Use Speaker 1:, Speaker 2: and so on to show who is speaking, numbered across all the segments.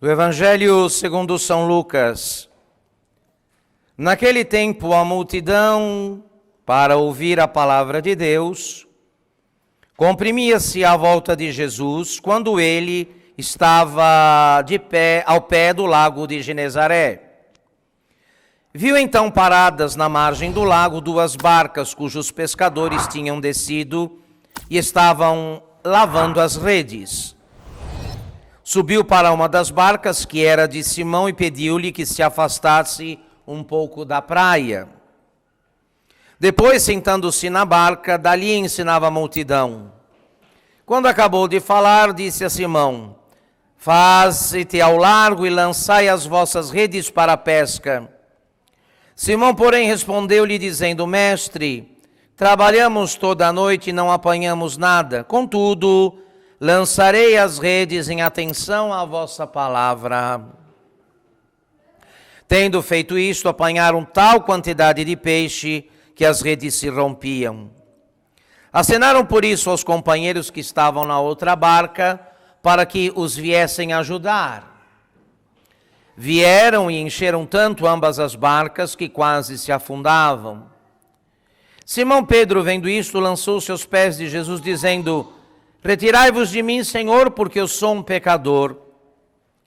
Speaker 1: Do Evangelho segundo São Lucas. Naquele tempo, a multidão, para ouvir a palavra de Deus, comprimia-se à volta de Jesus quando ele estava de pé ao pé do lago de Genezaré. Viu então paradas na margem do lago 2 barcas cujos pescadores tinham descido e estavam lavando as redes. Subiu para uma das barcas, que era de Simão, e pediu-lhe que se afastasse um pouco da praia. Depois, sentando-se na barca, dali ensinava a multidão. Quando acabou de falar, disse a Simão: Faze-te ao largo e lançai as vossas redes para a pesca. Simão, porém, respondeu-lhe dizendo: Mestre, trabalhamos toda a noite e não apanhamos nada. Contudo, lançarei as redes em atenção à vossa palavra. Tendo feito isto, apanharam tal quantidade de peixe que as redes se rompiam. Acenaram por isso aos companheiros que estavam na outra barca, para que os viessem ajudar. Vieram e encheram tanto ambas as barcas que quase se afundavam. Simão Pedro, vendo isto, lançou-se aos pés de Jesus, dizendo: Retirai-vos de mim, Senhor, porque eu sou um pecador.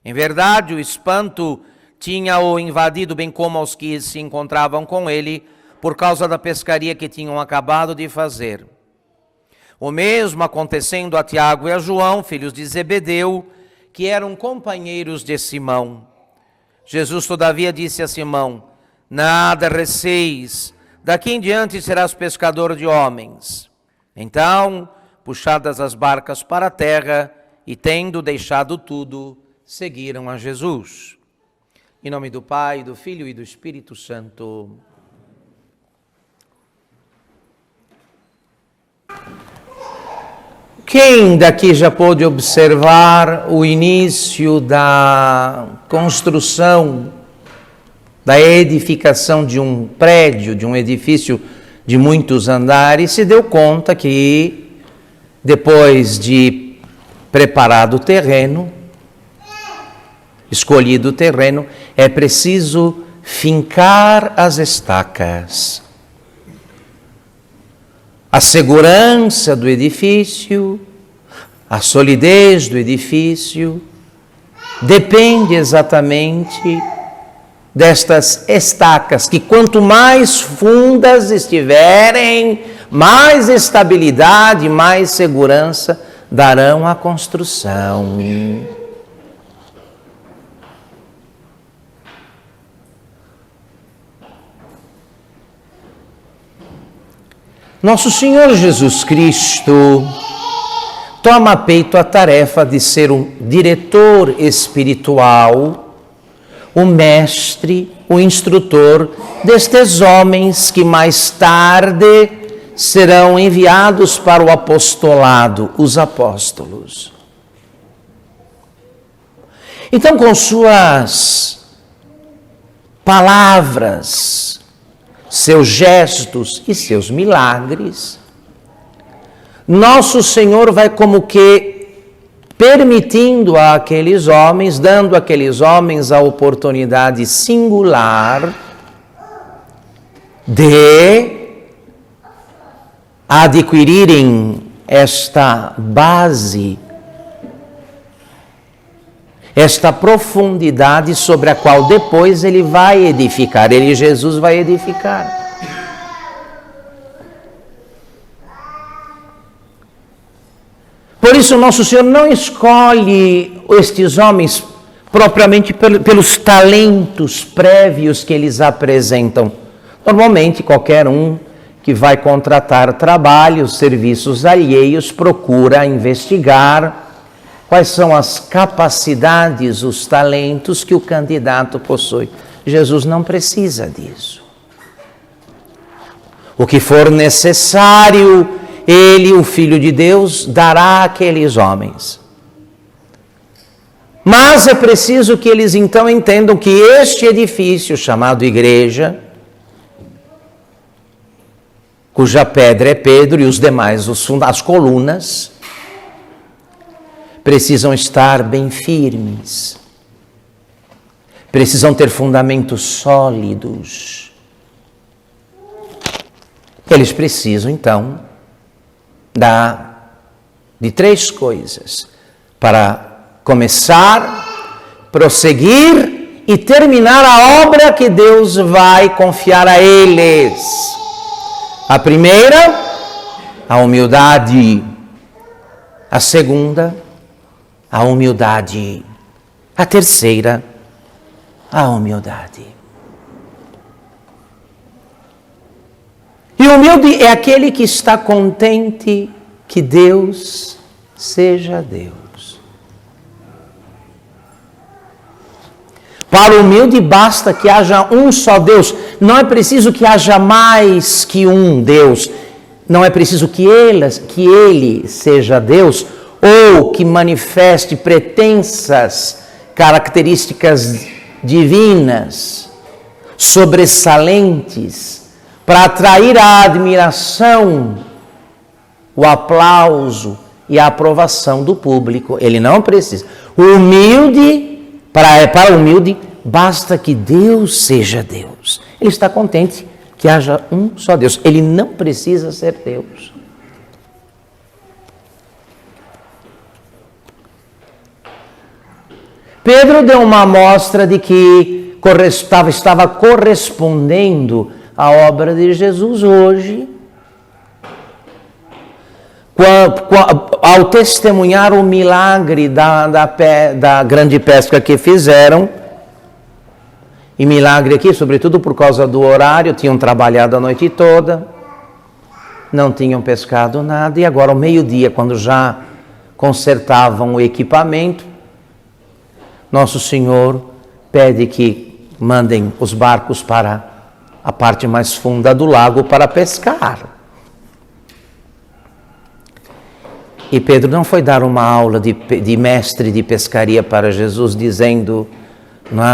Speaker 1: Em verdade, o espanto tinha-o invadido, bem como aos que se encontravam com ele, por causa da pescaria que tinham acabado de fazer. O mesmo acontecendo a Tiago e a João, filhos de Zebedeu, que eram companheiros de Simão. Jesus, todavia, disse a Simão: Nada receis, daqui em diante serás pescador de homens. Então, puxadas as barcas para a terra, e tendo deixado tudo, seguiram a Jesus. Em nome do Pai, do Filho e do Espírito Santo. Quem daqui já pôde observar o início da construção, da edificação de um prédio, de um edifício de muitos andares, se deu conta que, depois de preparado o terreno, escolhido o terreno, é preciso fincar as estacas. A segurança do edifício, a solidez do edifício, depende exatamente destas estacas, que quanto mais fundas estiverem, mais estabilidade, mais segurança darão à construção. Nosso Senhor Jesus Cristo toma a peito a tarefa de ser um diretor espiritual, o mestre, o instrutor destes homens que mais tarde serão enviados para o apostolado, os apóstolos. Então, com suas palavras, seus gestos e seus milagres, nosso Senhor vai como que permitindo àqueles homens, dando àqueles homens a oportunidade singular de adquirirem esta base, esta profundidade sobre a qual depois ele vai edificar, Jesus vai edificar. Por isso, nosso Senhor não escolhe estes homens propriamente pelos talentos prévios que eles apresentam. Normalmente, qualquer um que vai contratar trabalhos, serviços alheios, procura investigar quais são as capacidades, os talentos que o candidato possui. Jesus não precisa disso. O que for necessário, Ele, o Filho de Deus, dará àqueles homens. Mas é preciso que eles então entendam que este edifício, chamado igreja, cuja pedra é Pedro e os demais, as colunas, precisam estar bem firmes. precisam ter fundamentos sólidos. Eles precisam, então, de 3 coisas para começar, prosseguir e terminar a obra que Deus vai confiar a eles. A primeira, a humildade. A segunda, a humildade. A terceira, a humildade. E o humilde é aquele que está contente que Deus seja Deus. Para o humilde basta que haja um só Deus. Não é preciso que haja mais que um Deus. Não é preciso que ele seja Deus ou que manifeste pretensas características divinas, sobressalentes, para atrair a admiração, o aplauso e a aprovação do público. Ele não precisa. O humilde, para o humilde, basta que Deus seja Deus. Ele está contente que haja um só Deus. Ele não precisa ser Deus. Pedro deu uma amostra de que estava correspondendo à obra de Jesus hoje, ao testemunhar o milagre da grande pesca que fizeram. E milagre aqui, sobretudo por causa do horário, tinham trabalhado a noite toda, não tinham pescado nada, e agora ao meio-dia, quando já consertavam o equipamento, Nosso Senhor pede que mandem os barcos para a parte mais funda do lago para pescar. E Pedro não foi dar uma aula de mestre de pescaria para Jesus, dizendo: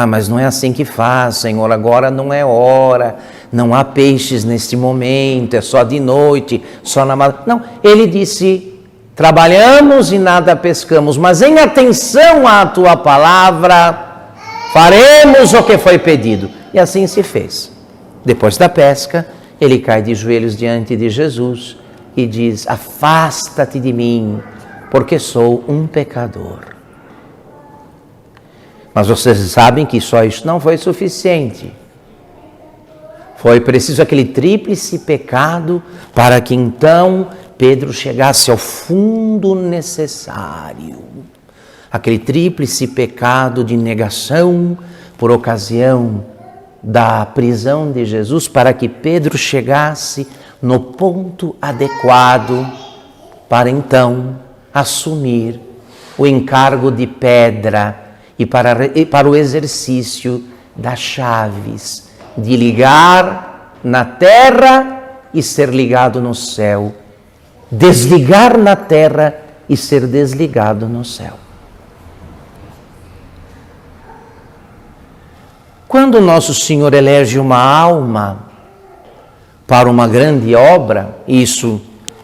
Speaker 1: mas não é assim que faz, Senhor, agora não é hora, não há peixes neste momento, é só de noite, só na madrugada. Não, ele disse: trabalhamos e nada pescamos, mas em atenção à tua palavra, faremos o que foi pedido. E assim se fez. Depois da pesca, ele cai de joelhos diante de Jesus e diz: afasta-te de mim, porque sou um pecador. Mas vocês sabem que só isso não foi suficiente. Foi preciso aquele tríplice pecado para que então Pedro chegasse ao fundo necessário. Aquele tríplice pecado de negação por ocasião da prisão de Jesus, para que Pedro chegasse no ponto adequado para então assumir o encargo de pedra e para o exercício das chaves de ligar na terra e ser ligado no céu, desligar na terra e ser desligado no céu. Quando Nosso Senhor elege uma alma para uma grande obra, isso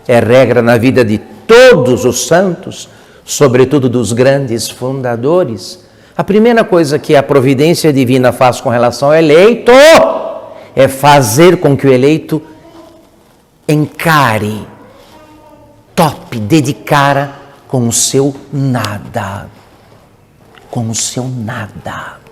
Speaker 1: é regra na vida de todos os santos, sobretudo dos grandes fundadores, a primeira coisa que a providência divina faz com relação ao eleito é fazer com que o eleito encare, tope, dedicara com o seu nada. Com o seu nada.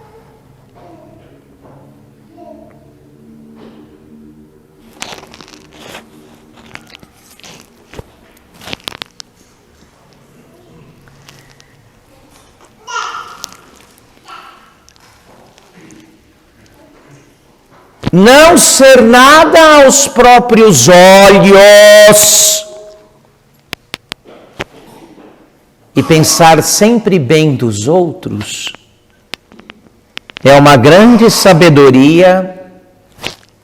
Speaker 1: Não ser nada aos próprios olhos e pensar sempre bem dos outros é uma grande sabedoria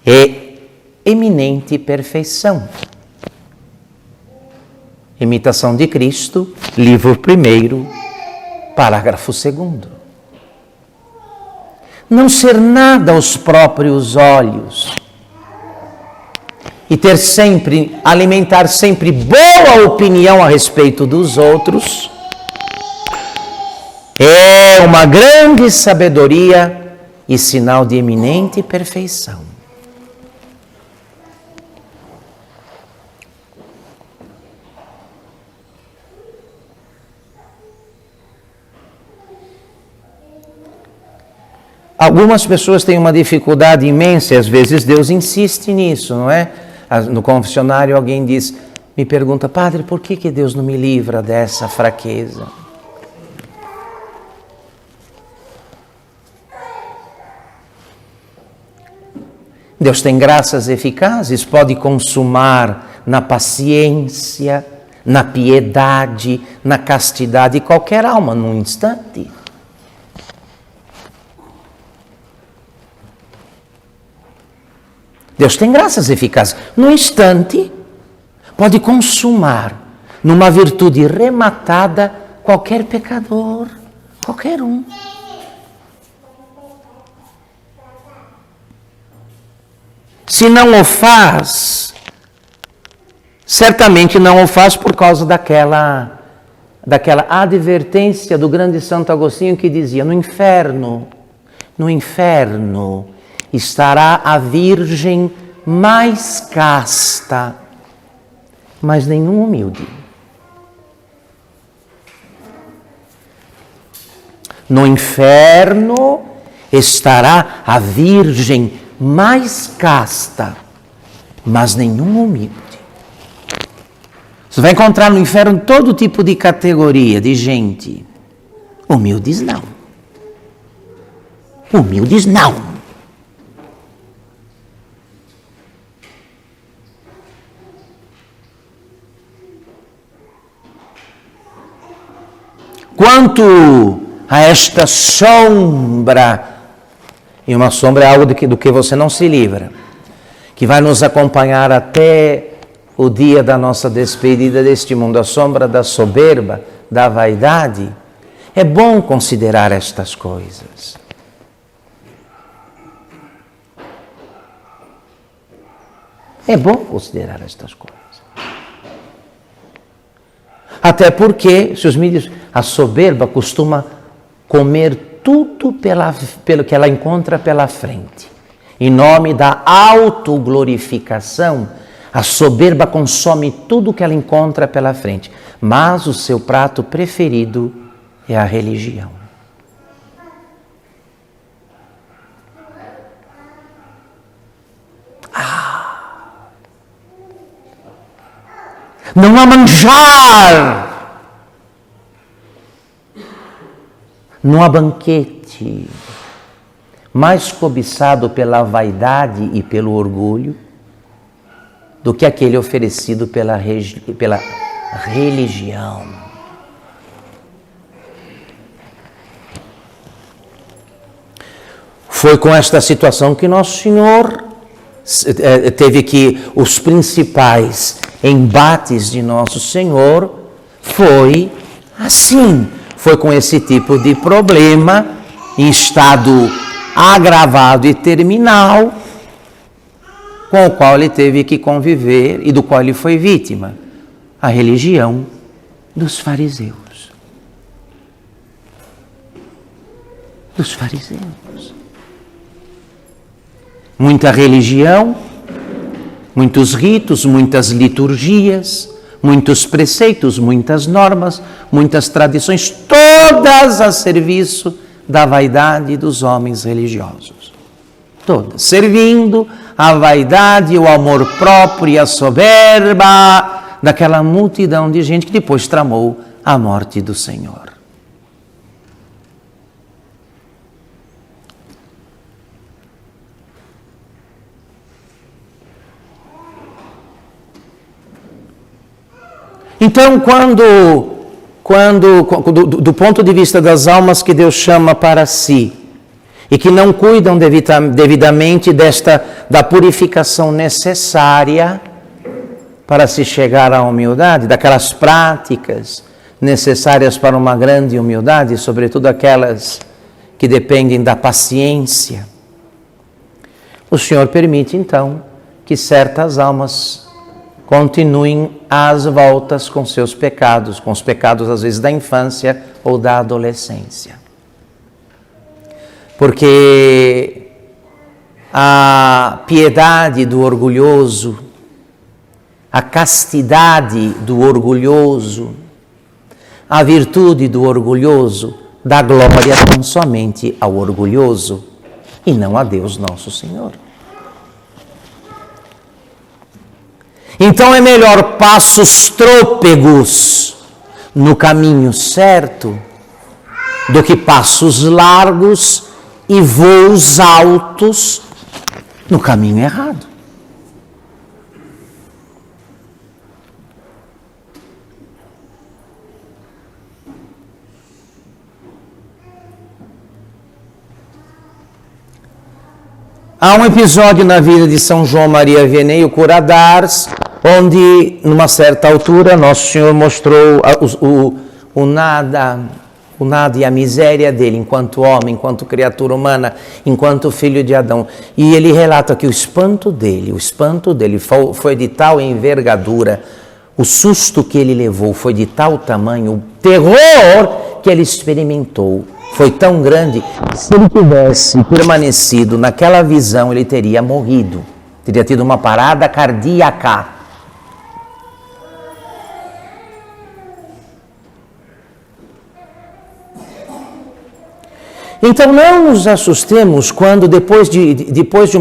Speaker 1: e eminente perfeição. Imitação de Cristo, livro 1, parágrafo 2. Não ser nada aos próprios olhos e alimentar sempre boa opinião a respeito dos outros é uma grande sabedoria e sinal de eminente perfeição. Algumas pessoas têm uma dificuldade imensa e às vezes Deus insiste nisso, não é? No confessionário alguém me pergunta, padre, por que Deus não me livra dessa fraqueza? Deus tem graças eficazes, pode consumar na paciência, na piedade, na castidade qualquer alma num instante. Deus tem graças eficazes. No instante, pode consumar numa virtude rematada qualquer pecador, qualquer um. Se não o faz, certamente não o faz por causa daquela advertência do grande Santo Agostinho que dizia, no inferno estará a Virgem mais casta, mas nenhum humilde. No inferno estará a Virgem mais casta, mas nenhum humilde. Você vai encontrar no inferno todo tipo de categoria de gente. Humildes não. Humildes não. Quanto a esta sombra, e uma sombra é algo do que você não se livra, que vai nos acompanhar até o dia da nossa despedida deste mundo, a sombra da soberba, da vaidade, é bom considerar estas coisas. É bom considerar estas coisas. Até porque, se os mídios, a soberba costuma comer tudo pelo que ela encontra pela frente. Em nome da autoglorificação, a soberba consome tudo que ela encontra pela frente. Mas o seu prato preferido é a religião. Não há manjar, não há banquete mais cobiçado pela vaidade e pelo orgulho do que aquele oferecido pela religião. Foi com esta situação que Nosso Senhor teve que os principais embates de Nosso Senhor foi assim, foi com esse tipo de problema em estado agravado e terminal com o qual ele teve que conviver e do qual ele foi vítima, a religião dos fariseus. Dos fariseus. Muita religião, muitos ritos, muitas liturgias, muitos preceitos, muitas normas, muitas tradições, todas a serviço da vaidade dos homens religiosos. Todas, servindo a vaidade, o amor próprio e a soberba daquela multidão de gente que depois tramou a morte do Senhor. Então, do ponto de vista das almas que Deus chama para si e que não cuidam devidamente da purificação necessária para se chegar à humildade, daquelas práticas necessárias para uma grande humildade, sobretudo aquelas que dependem da paciência, o Senhor permite, então, que certas almas continuem às voltas com seus pecados, com os pecados às vezes da infância ou da adolescência. Porque a piedade do orgulhoso, a castidade do orgulhoso, a virtude do orgulhoso dá glória tão somente ao orgulhoso e não a Deus nosso Senhor. Então é melhor passos trôpegos no caminho certo do que passos largos e voos altos no caminho errado. Há um episódio na vida de São João Maria Vianney, o cura d'Ars, onde, numa certa altura, Nosso Senhor mostrou o nada e a miséria dele, enquanto homem, enquanto criatura humana, enquanto filho de Adão. E ele relata que o espanto dele foi de tal envergadura, o susto que ele levou foi de tal tamanho, o terror que ele experimentou foi tão grande que se ele tivesse permanecido naquela visão, ele teria morrido, teria tido uma parada cardíaca. Então não nos assustemos quando depois de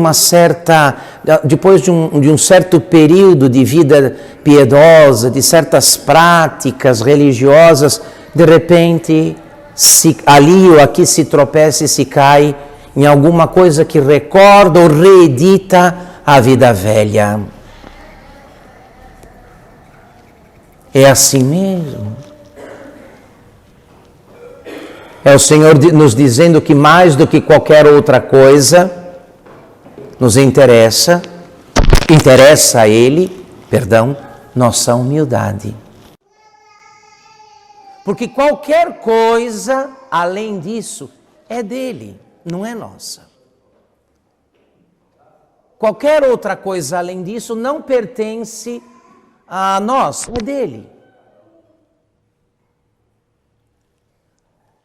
Speaker 1: um certo período de vida piedosa, de certas práticas religiosas, de repente se ali ou aqui se tropeça e se cai em alguma coisa que recorda ou reedita a vida velha. É assim mesmo. É o Senhor nos dizendo que mais do que qualquer outra coisa nos interessa a Ele, nossa humildade. Porque qualquer coisa além disso é dele, não é nossa. Qualquer outra coisa além disso não pertence a nós, é dele.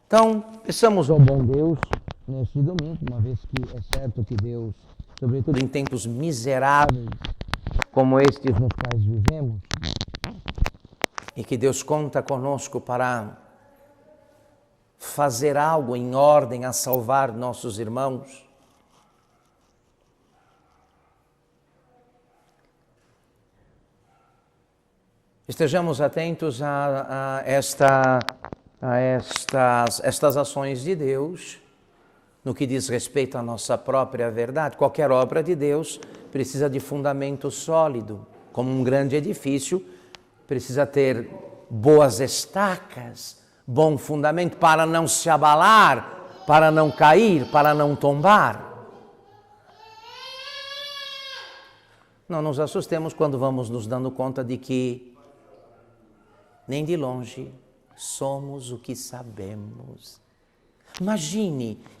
Speaker 1: Então, peçamos ao bom Deus neste domingo, uma vez que é certo que Deus, sobretudo em tempos miseráveis como estes nos quais vivemos, e que Deus conta conosco para fazer algo em ordem a salvar nossos irmãos. Estejamos atentos a estas ações de Deus, no que diz respeito à nossa própria verdade. Qualquer obra de Deus precisa de fundamento sólido, como um grande edifício, precisa ter boas estacas, bom fundamento para não se abalar, para não cair, para não tombar. Não nos assustemos quando vamos nos dando conta de que nem de longe somos o que sabemos.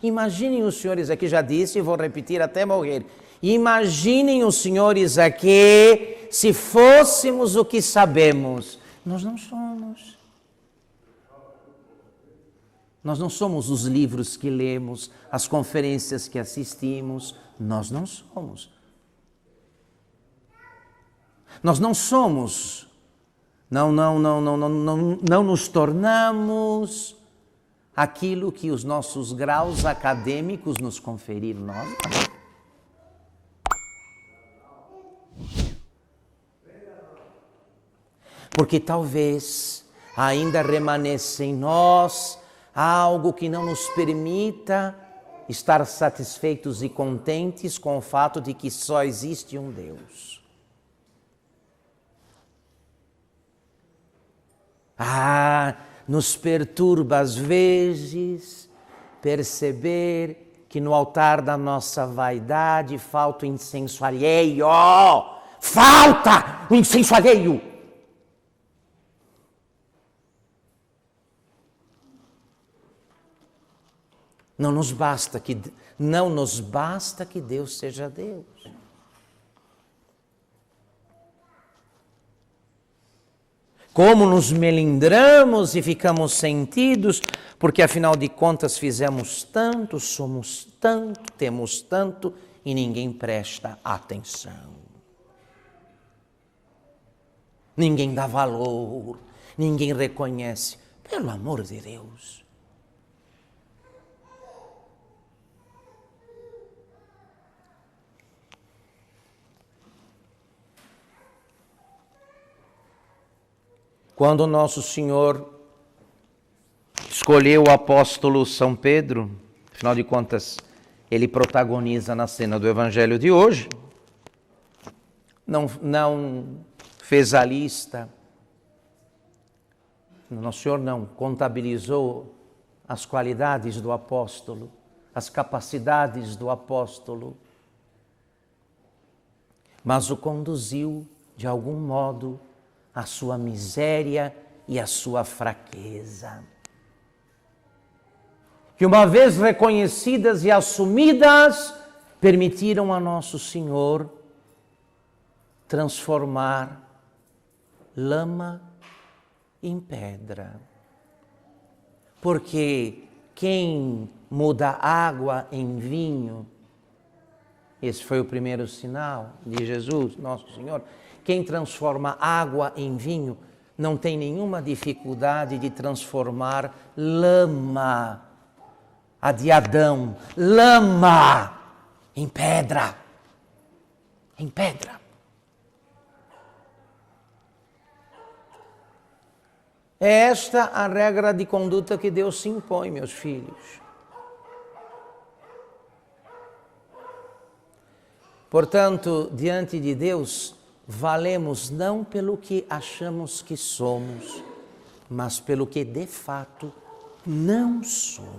Speaker 1: Imaginem os senhores aqui, já disse e vou repetir até morrer. Imaginem os senhores aqui, se fôssemos o que sabemos. Nós não somos. Nós não somos os livros que lemos, as conferências que assistimos. Nós não somos. Nós não somos. Não nos tornamos aquilo que os nossos graus acadêmicos nos conferiram. Nós não. Porque talvez ainda remaneça em nós algo que não nos permita estar satisfeitos e contentes com o fato de que só existe um Deus. Nos perturba às vezes perceber que no altar da nossa vaidade falta o incenso alheio. Falta o incenso alheio! Não nos basta que Deus seja Deus. Como nos melindramos e ficamos sentidos, porque afinal de contas fizemos tanto, somos tanto, temos tanto e ninguém presta atenção. Ninguém dá valor, ninguém reconhece. Pelo amor de Deus. Quando nosso Senhor escolheu o apóstolo São Pedro, afinal de contas, ele protagoniza na cena do Evangelho de hoje, não fez a lista, nosso Senhor não contabilizou as qualidades do apóstolo, as capacidades do apóstolo, mas o conduziu, de algum modo, à sua miséria e à sua fraqueza. Que uma vez reconhecidas e assumidas, permitiram a Nosso Senhor transformar lama em pedra. Porque quem muda água em vinho, esse foi o primeiro sinal de Jesus, Nosso Senhor. Quem transforma água em vinho não tem nenhuma dificuldade de transformar lama, a de Adão, lama em pedra. Em pedra. É esta a regra de conduta que Deus se impõe, meus filhos. Portanto, diante de Deus, valemos não pelo que achamos que somos, mas pelo que de fato não somos.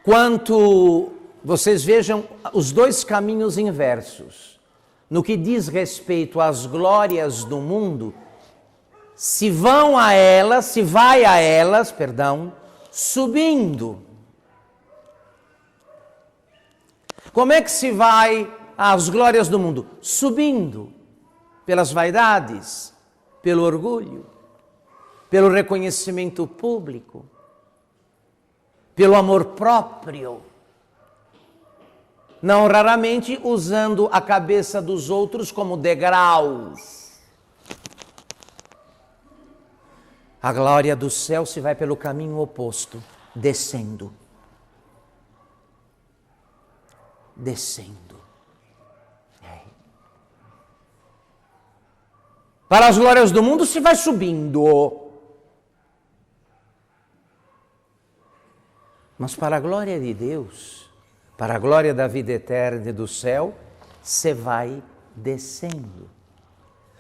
Speaker 1: Quanto vocês vejam os dois caminhos inversos. No que diz respeito às glórias do mundo, se vai a elas, subindo. Como é que se vai às glórias do mundo? Subindo, pelas vaidades, pelo orgulho, pelo reconhecimento público, pelo amor próprio. Não raramente usando a cabeça dos outros como degraus. A glória do céu se vai pelo caminho oposto, descendo. Descendo. Para as glórias do mundo se vai subindo. Mas para a glória de Deus, para a glória da vida eterna e do céu, se vai descendo.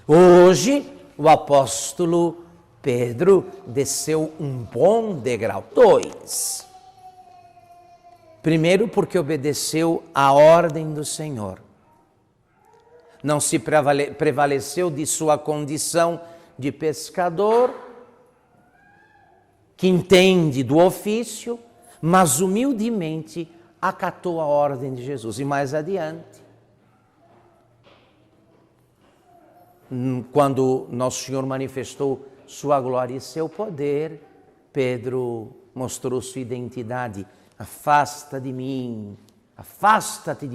Speaker 1: Hoje, o apóstolo Pedro desceu um bom degrau. 2. Primeiro, porque obedeceu à ordem do Senhor. Não se prevaleceu de sua condição de pescador, que entende do ofício, mas humildemente acatou a ordem de Jesus. E mais adiante, quando Nosso Senhor manifestou sua glória e seu poder, Pedro mostrou sua identidade. Afasta-te de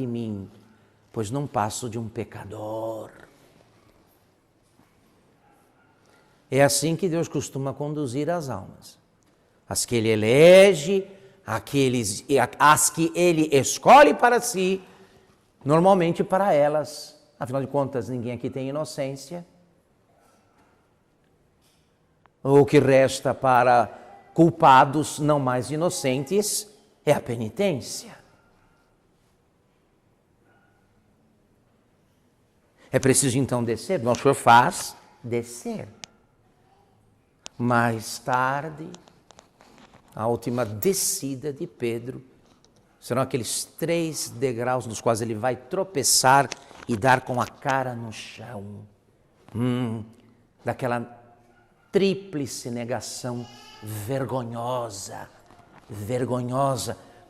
Speaker 1: mim, pois não passo de um pecador. É assim que Deus costuma conduzir as almas. As que Ele elege, as que Ele escolhe para si, normalmente para elas, afinal de contas, ninguém aqui tem inocência. O que resta para culpados não mais inocentes é a penitência. É preciso então descer. Nosso Senhor faz descer. Mais tarde, a última descida de Pedro serão aqueles 3 degraus nos quais ele vai tropeçar e dar com a cara no chão. Daquela tríplice negação vergonhosa,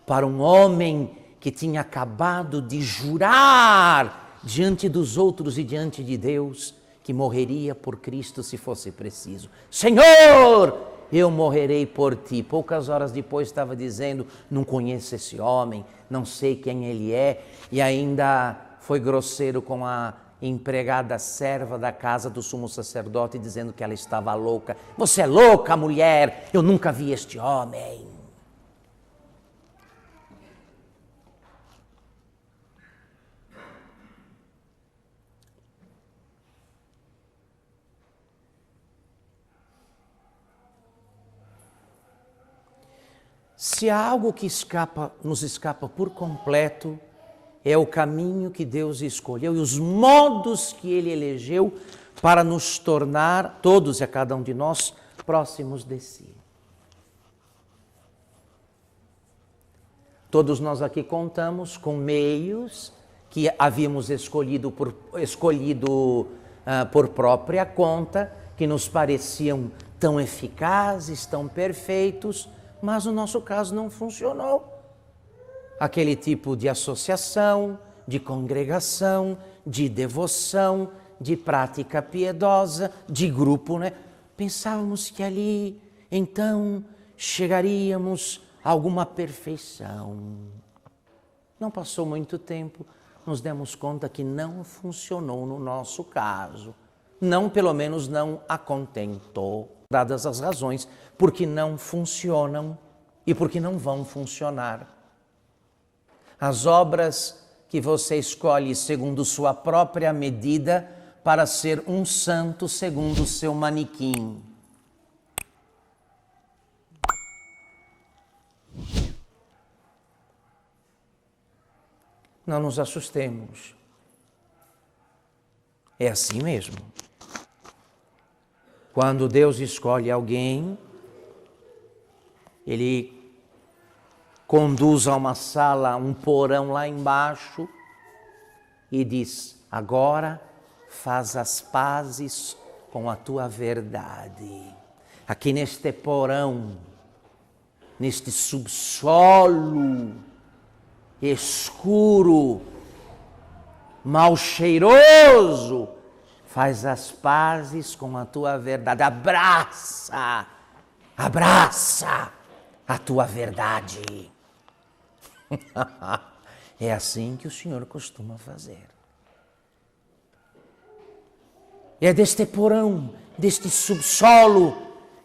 Speaker 1: para um homem que tinha acabado de jurar diante dos outros e diante de Deus que morreria por Cristo se fosse preciso. Senhor, eu morrerei por ti. Poucas horas depois estava dizendo, não conheço esse homem, não sei quem ele é, e ainda foi grosseiro com a empregada serva da casa do sumo sacerdote, dizendo que ela estava louca. Você é louca, mulher, eu nunca vi este homem. Se há algo que nos escapa por completo, é o caminho que Deus escolheu e os modos que Ele elegeu para nos tornar, todos e a cada um de nós, próximos de si. Todos nós aqui contamos com meios que havíamos escolhido por própria conta, que nos pareciam tão eficazes, tão perfeitos, mas no nosso caso não funcionou. Aquele tipo de associação, de congregação, de devoção, de prática piedosa, de grupo, né? Pensávamos que ali, então, chegaríamos a alguma perfeição. Não passou muito tempo, nos demos conta que não funcionou no nosso caso. Não, pelo menos não a contentou. Dadas as razões, porque não funcionam e porque não vão funcionar. As obras que você escolhe segundo sua própria medida para ser um santo segundo o seu manequim. Não nos assustemos. É assim mesmo. Quando Deus escolhe alguém, Ele conduz a uma sala, um porão lá embaixo e diz, agora faz as pazes com a tua verdade. Aqui neste porão, neste subsolo escuro, mal cheiroso, faz as pazes com a tua verdade. Abraça a tua verdade. É assim que o Senhor costuma fazer. É deste porão, deste subsolo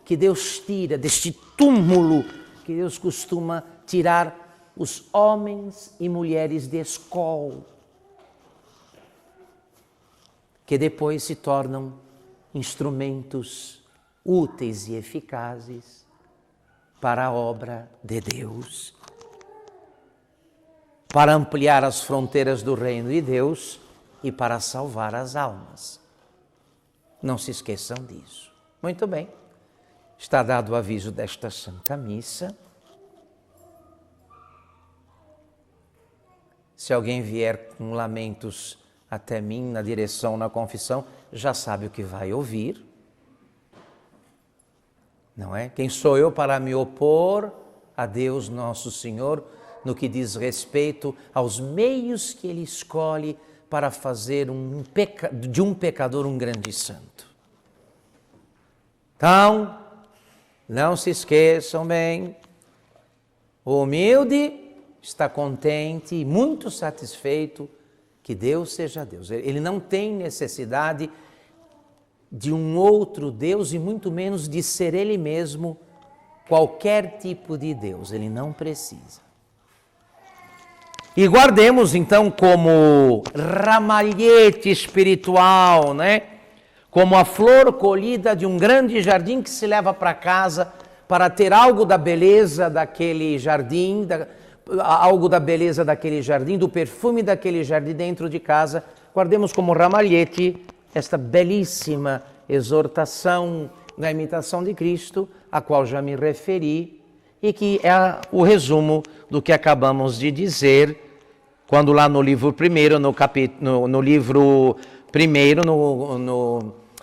Speaker 1: que Deus tira, deste túmulo que Deus costuma tirar os homens e mulheres de escola, que depois se tornam instrumentos úteis e eficazes para a obra de Deus, para ampliar as fronteiras do reino de Deus e para salvar as almas. Não se esqueçam disso. Muito bem, está dado o aviso desta Santa Missa. Se alguém vier com lamentos até mim, na direção, na confissão, já sabe o que vai ouvir. Não é? Quem sou eu para me opor a Deus Nosso Senhor no que diz respeito aos meios que Ele escolhe para fazer de um pecador um grande santo? Então, não se esqueçam bem, o humilde está contente e muito satisfeito que Deus seja Deus. Ele não tem necessidade de um outro Deus e muito menos de ser Ele mesmo qualquer tipo de Deus. Ele não precisa. E guardemos então como ramalhete espiritual, né? Como a flor colhida de um grande jardim que se leva para casa para ter algo da beleza daquele jardim, do perfume daquele jardim dentro de casa. Guardemos como ramalhete esta belíssima exortação na imitação de Cristo, a qual já me referi, e que é o resumo do que acabamos de dizer, quando lá no livro primeiro, no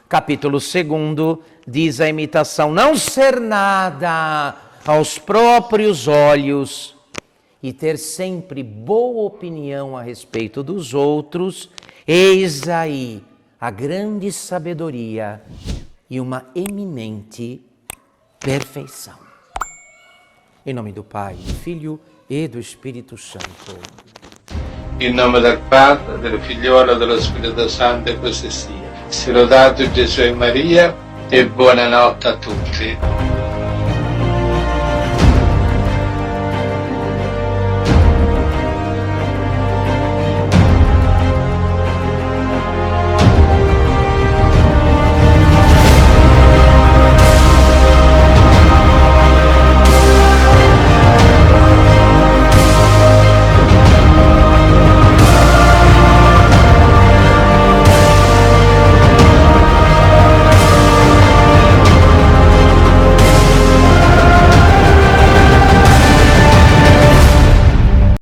Speaker 1: capítulo 2, diz a imitação: não ser nada aos próprios olhos e ter sempre boa opinião a respeito dos outros, eis aí a grande sabedoria e uma eminente perfeição. Em nome do Pai, do Filho e do Espírito Santo.
Speaker 2: In nome del Padre, del Figliolo e dello Spirito Santo, e così sia. Sia lodato Gesù e Maria, e buonanotte a tutti.